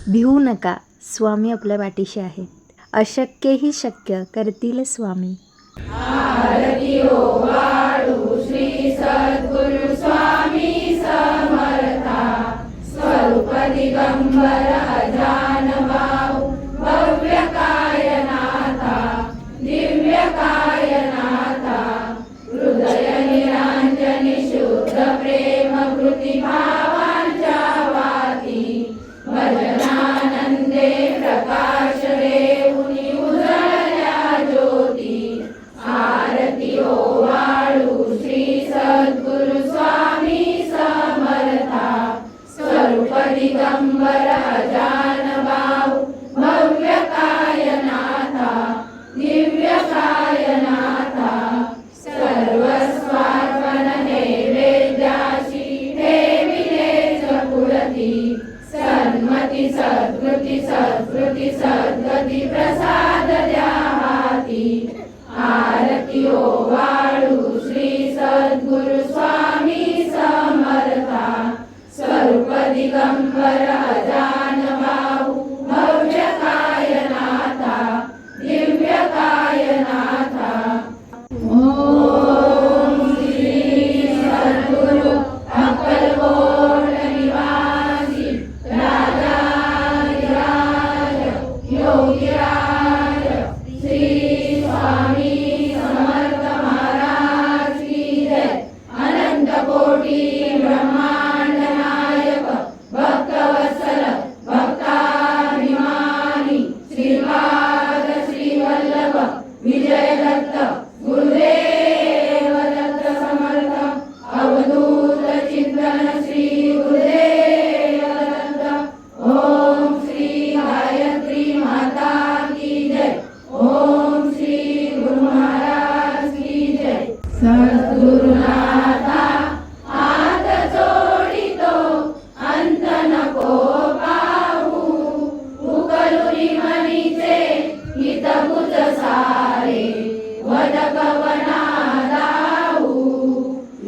भिवू नका, स्वामी आपल्या पाठीशी आहेत. अशक्यही शक्य करतील स्वामी. आरती ओवाळू श्री सद्गुरु स्वामी समर्था. स्वरूप दिगंबर अजान भाऊ भव्य कायनाथा. दिव्य कायनाथा. हृदय निरांजनी शुद्ध प्रेम कृती भावांच्या वाती. भजनानंदे प्रकाश देऊनी उजळल्या ज्योती. आरती ओवाळू श्री सद्गुरु स्वामी समर्था. स्वरूप दिगंबर अजान भाऊ भव्य कायनाथा. दिव्य कायनाथा. सर्वस्वार्पण नैवेद्याशी ठेविलेच पुरती. सन्मती सद्गती सद्गती सद्गती प्रसाद द्या हाती. आरती ओवाळू श्री सद्गुरु स्वामी समर्था. स्वरूप दिगंबर अजान भाऊ भव्य कायनाथा. दिव्य कायनाथा. ओम श्री सद्गुरु अक्कलकोट निवासी राजाधिराज योगीराज श्री स्वामी समर्थ महाराज की जय. अनंत कोटी ब्रह्मांड नायक भक्तवत्सल भक्ताभिमानी श्रीपाद श्रीवल्लभ विजय दत्त गुरुदेव दत्त समर्थ. अवधूत चिंतन श्री गुरुदेव दत्त. ओम श्री गायत्री माता की जय. ओम श्री गुरु महाराज की जय. सद्गुरुनाथा हात जोडितो अंत नको पाहू. उकलुनी मनीचे हित बुज सारे वद कवना दाऊ.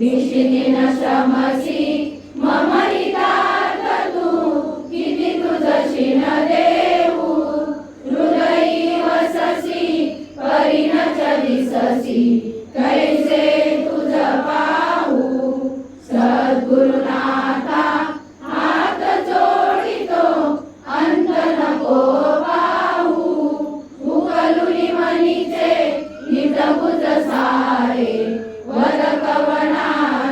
निशिदिन श्रमसी मम हितार्थ तू. किती तुझशी न देऊ. हृदयी वससी परिण दिससी. कैसे तुझ पाहू. सद्गुरुनाथा हात जोडितो अंत नको पाहू. उकलुनी मनीचे हित बुज सारे वद कवना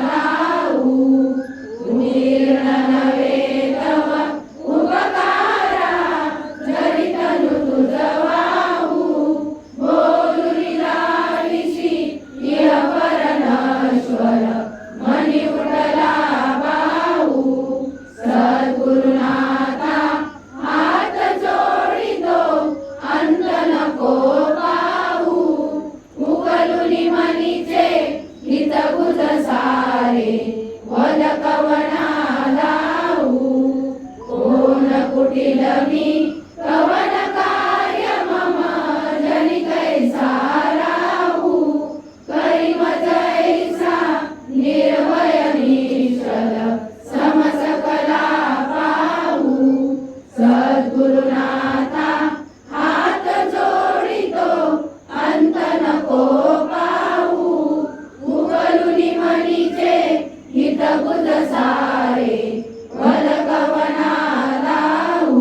लावू. निर्ण नवे तव उपकारा जरी तनु तुझ वाहू. बोलुनी लाविशी इह परमेश्वर मनी उठला बाहू. सद्गुरुनाथा हात जोडितो अंत नको पाहू. उकलुनी मनीचे हित बुज सारे वद कवना लावू. कोण कुटिल मी कवन कार्य मम जनी कैसा राहू. करी मज ऐसा निर्भय निश्चल समसकला पाहू. सद्गुरुनाथा हात जोडितो अंत नको पाहू. उकलुनी मनीचे हित बुज सारे वद कवना लावू.